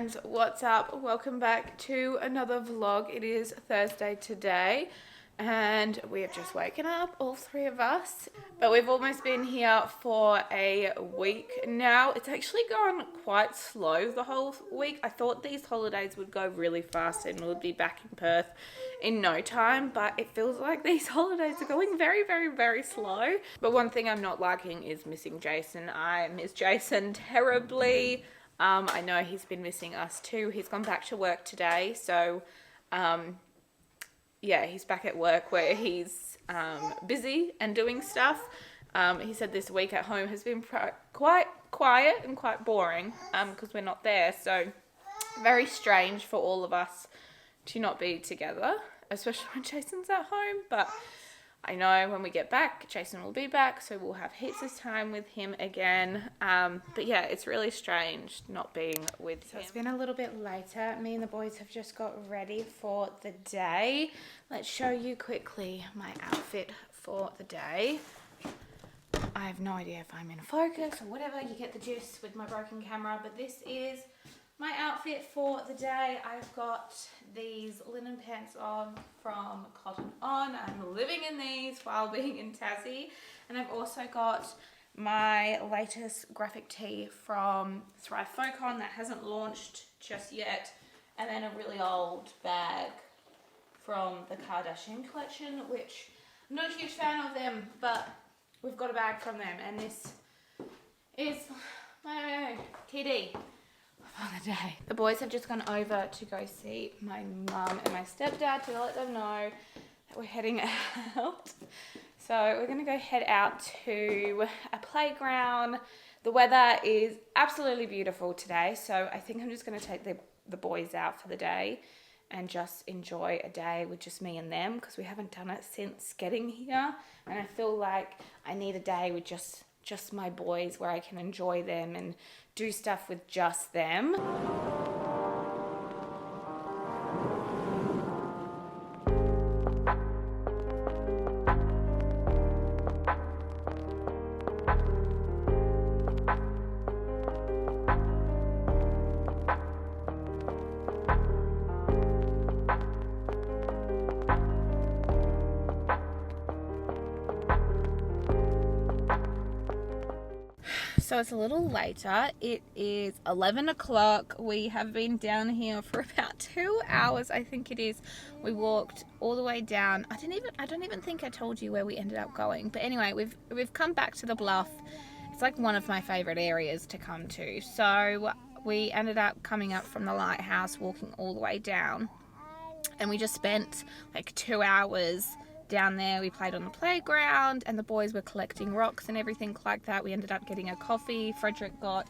friends, what's up? Welcome back to another vlog. It is Thursday today and we have just woken up, all three of us, but we've almost been here for a week now. It's actually gone quite slow the whole week. I thought these holidays would go really fast and we'll be back in Perth in no time, but it feels like these holidays are going very, very, very slow. But one thing I'm not liking is missing Jason. I miss Jason terribly. I know he's been missing us too. He's gone back to work today, so yeah, he's back at work where he's busy and doing stuff. He said this week at home has been quite quiet and quite boring because we're not there, so very strange for all of us to not be together, especially when Jason's at home. But I know when we get back, Jason will be back, so we'll have heaps of time with him again. But yeah, it's really strange not being with him. So it's been a little bit later. Me and the boys have just got ready for the day. Let's show you quickly my outfit for the day. I have no idea if I'm in focus or whatever. You get the gist with my broken camera, but this is my outfit for the day. I've got these linen pants on from Cotton On. I'm living in these while being in Tassie. And I've also got my latest graphic tee from Thrive Focon that hasn't launched just yet. And then a really old bag from the Kardashian collection, which I'm not a huge fan of them, but we've got a bag from them. And this is my TD for the day. The boys have just gone over to go see my mum and my stepdad to let them know that we're heading out. So we're going to go head out to a playground. The weather is absolutely beautiful today, so I think I'm just going to take the boys out for the day and just enjoy a day with just me and them, because we haven't done it since getting here, and I feel like I need a day with just my boys where I can enjoy them and do stuff with just them. So it's a little later. It is 11 o'clock. We have been down here for about 2 hours, I think it is. We walked all the way down. I don't even think I told you where we ended up going. But anyway, we've come back to the bluff. It's like one of my favorite areas to come to. So we ended up coming up from the lighthouse, walking all the way down. And we just spent like 2 hours down there. We played on the playground and the boys were collecting rocks and everything like that. We ended up getting a coffee. Frederick got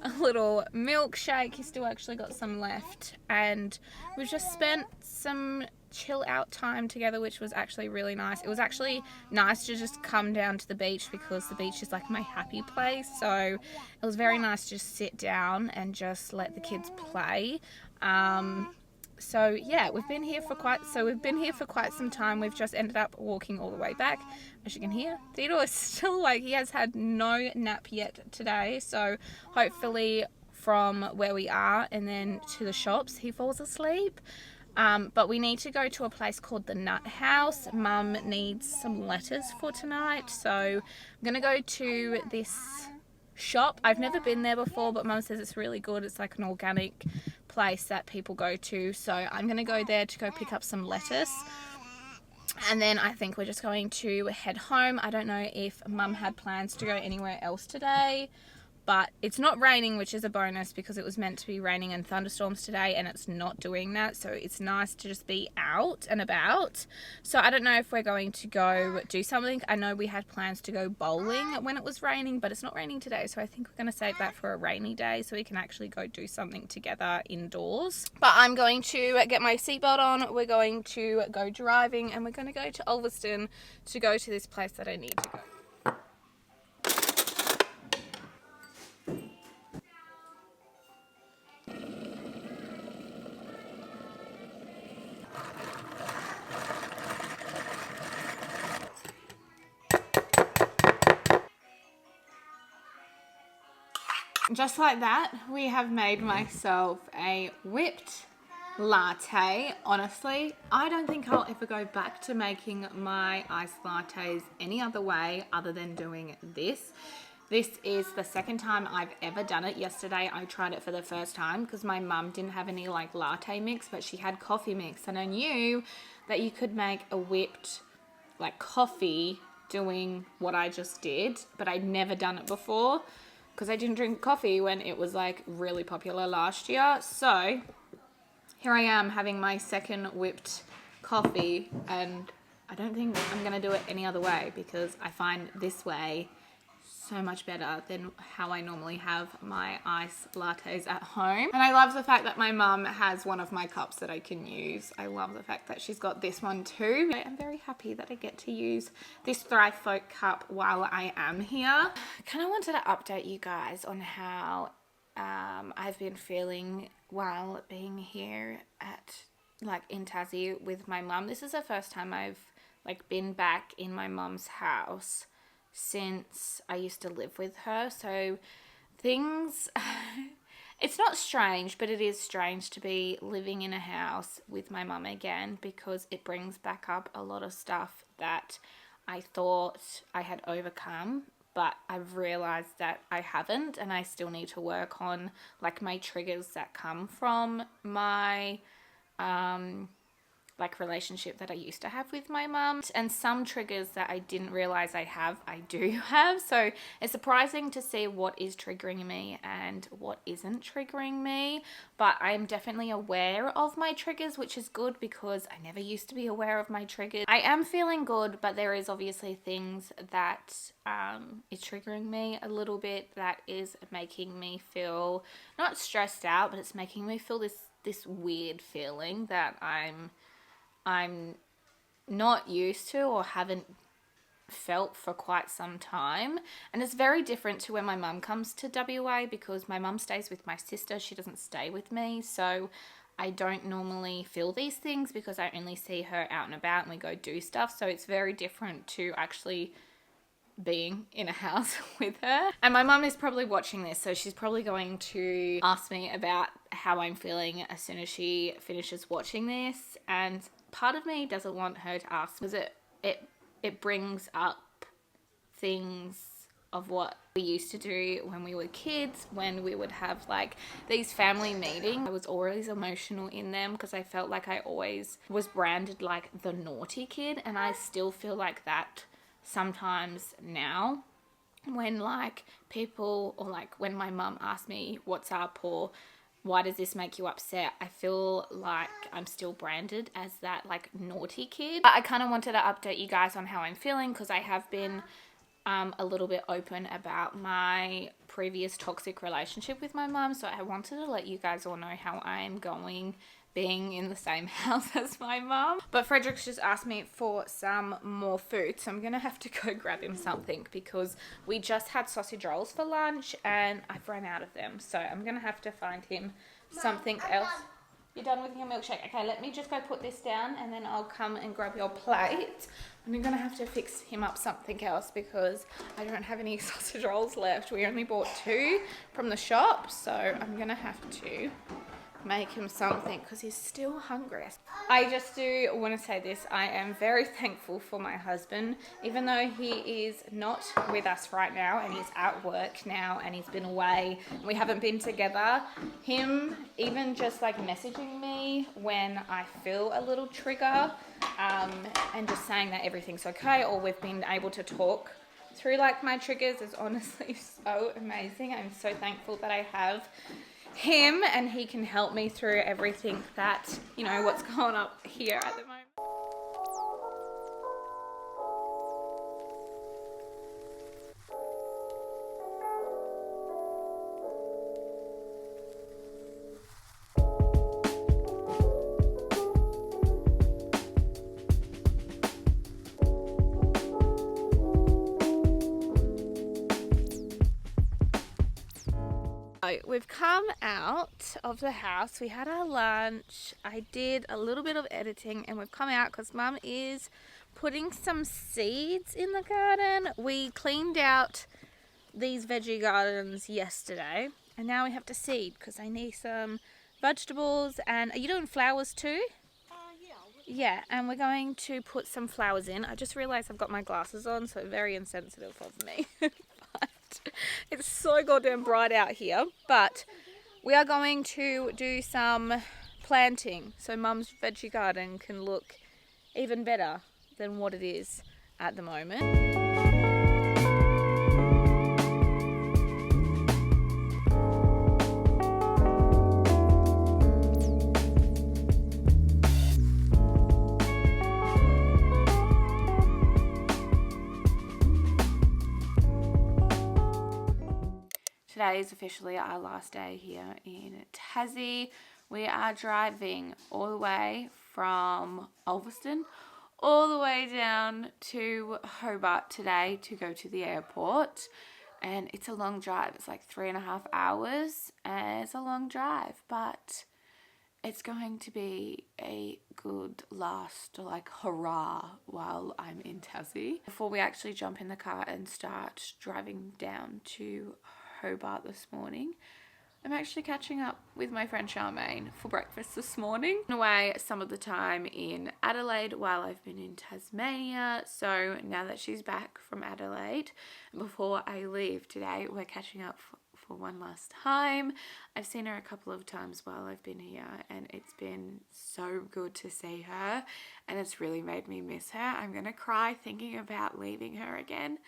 a little milkshake. He still actually got some left, and we've just spent some chill out time together, which was actually really nice. It was actually nice to just come down to the beach because the beach is like my happy place, so it was very nice to just sit down and just let the kids play. So yeah, we've been here for quite some time. We've just ended up walking all the way back. As you can hear, Theodore is still awake. He has had no nap yet today. So hopefully from where we are and then to the shops, he falls asleep. But we need to go to a place called the Nut House. Mum needs some letters for tonight. So I'm going to go to this shop. I've never been there before, but Mum says it's really good. It's like an organic place that people go to, so I'm gonna go there to go pick up some lettuce, and then I think we're just going to head home. I don't know if Mum had plans to go anywhere else today, but it's not raining, which is a bonus because it was meant to be raining and thunderstorms today, and it's not doing that, so it's nice to just be out and about. So I don't know if we're going to go do something. I know we had plans to go bowling when it was raining, but it's not raining today, so I think we're going to save that for a rainy day so we can actually go do something together indoors. But I'm going to get my seatbelt on. We're going to go driving, and we're going to go to Ulverston to go to this place that I need to go. just like that, we have made myself a whipped latte. Honestly, I don't think I'll ever go back to making my iced lattes any other way other than doing this. This is the second time I've ever done it. Yesterday I tried it for the first time because my mum didn't have any like latte mix, but she had coffee mix, and I knew that you could make a whipped like coffee doing what I just did, but I'd never done it before because I didn't drink coffee when it was like really popular last year. So here I am having my second whipped coffee, and I don't think I'm going to do it any other way because I find this way so much better than how I normally have my iced lattes at home. And I love the fact that my mum has one of my cups that I can use. I love the fact that she's got this one too. I'm very happy that I get to use this Thrive Folk cup while I am here. I kind of wanted to update you guys on how I've been feeling while being here at in Tassie with my mum. This is the first time I've been back in my mum's house since I used to live with her. So things, it's not strange, but it is strange to be living in a house with my mum again because it brings back up a lot of stuff that I thought I had overcome, but I've realized that I haven't, and I still need to work on my triggers that come from my relationship that I used to have with my mum, and some triggers that I didn't realize I do have. So it's surprising to see what is triggering me and what isn't triggering me, but I'm definitely aware of my triggers, which is good because I never used to be aware of my triggers. I am feeling good, but there is obviously things that is triggering me a little bit, that is making me feel not stressed out, but it's making me feel this weird feeling that I'm not used to or haven't felt for quite some time. And it's very different to when my mum comes to WA because my mum stays with my sister. She doesn't stay with me. So I don't normally feel these things because I only see her out and about and we go do stuff. So it's very different to actually being in a house with her. And my mum is probably watching this, so she's probably going to ask me about how I'm feeling as soon as she finishes watching this. And part of me doesn't want her to ask because it brings up things of what we used to do when we were kids, when we would have these family meetings. I was always emotional in them because I felt like I always was branded like the naughty kid, and I still feel like that sometimes now when people or when my mum asks me what's up or why does this make you upset, I feel like I'm still branded as that naughty kid. I kind of wanted to update you guys on how I'm feeling because I have been a little bit open about my previous toxic relationship with my mum, so I wanted to let you guys all know how I am going being in the same house as my mum. But Frederick's just asked me for some more food, so I'm gonna have to go grab him something because we just had sausage rolls for lunch and I've run out of them, so I'm gonna have to find him something else. You're done with your milkshake? Okay, let me just go put this down and then I'll come and grab your plate. I'm gonna have to fix him up something else because I don't have any sausage rolls left. We only bought 2 from the shop, so I'm gonna have to make him something because he's still hungry. I just do want to say this. I am very thankful for my husband, even though he is not with us right now and he's at work now and he's been away and we haven't been together. Him even just messaging me when I feel a little trigger and just saying that everything's okay, or we've been able to talk through my triggers is honestly so amazing. I'm so thankful that I have him and he can help me through everything that, what's going up here at the moment. We've come out of the house. We had our lunch. I did a little bit of editing and we've come out because Mum is putting some seeds in the garden. We cleaned out these veggie gardens yesterday And now we have to seed because I need some vegetables. And are you doing flowers too? Yeah, and we're going to put some flowers in. I just realised I've got my glasses on, so very insensitive of me. But it's so goddamn bright out here. But we are going to do some planting so Mum's veggie garden can look even better than what it is at the moment. Today is officially our last day here in Tassie. We are driving all the way from Ulverston all the way down to Hobart today to go to the airport. And it's a long drive. It's like 3.5 hours. And it's a long drive, but it's going to be a good last, like, hurrah while I'm in Tassie. Before we actually jump in the car and start driving down to Hobart this morning, I'm actually catching up with my friend Charmaine for breakfast this morning. Been away some of the time in Adelaide while I've been in Tasmania, so now that she's back from Adelaide, before I leave today, we're catching up for one last time. I've seen her a couple of times while I've been here, and it's been so good to see her, and it's really made me miss her. I'm gonna cry thinking about leaving her again,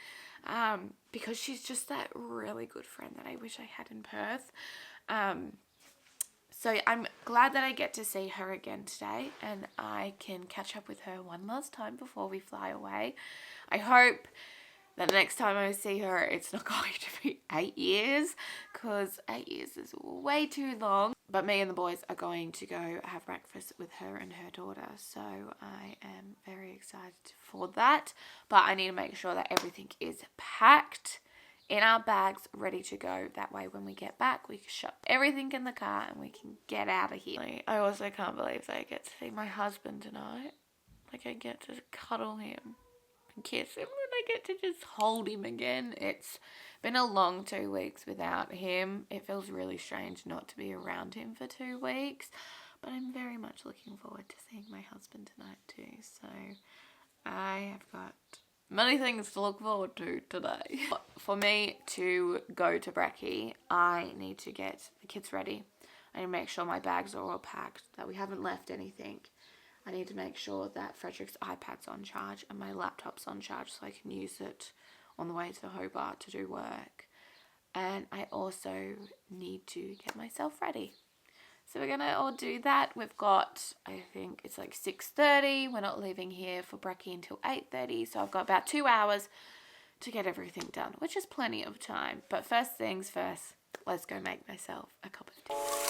because she's just that really good friend that I wish I had in Perth. So I'm glad that I get to see her again today, and I can catch up with her one last time before we fly away. I hope that the next time I see her, it's not going to be 8 years, because 8 years is way too long. But me and the boys are going to go have breakfast with her and her daughter, so I am very excited for that. But I need to make sure that everything is packed in our bags, ready to go. That way when we get back, we can shut everything in the car and we can get out of here. I also can't believe that I get to see my husband tonight. Like, I get to cuddle him, kiss him, and I get to just hold him again. It's been a long 2 weeks without him. It feels really strange not to be around him for 2 weeks, but I'm very much looking forward to seeing my husband tonight too. So I have got many things to look forward to today. For me to go to Brekkie, I need to get the kids ready. I need to make sure my bags are all packed, that we haven't left anything. I need to make sure that Frederick's iPad's on charge and my laptop's on charge so I can use it on the way to Hobart to do work. And I also need to get myself ready. So we're going to all do that. We've got, I think it's like 6:30. We're not leaving here for Brekkie until 8:30. So I've got about 2 hours to get everything done, which is plenty of time. But first things first, let's go make myself a cup of tea.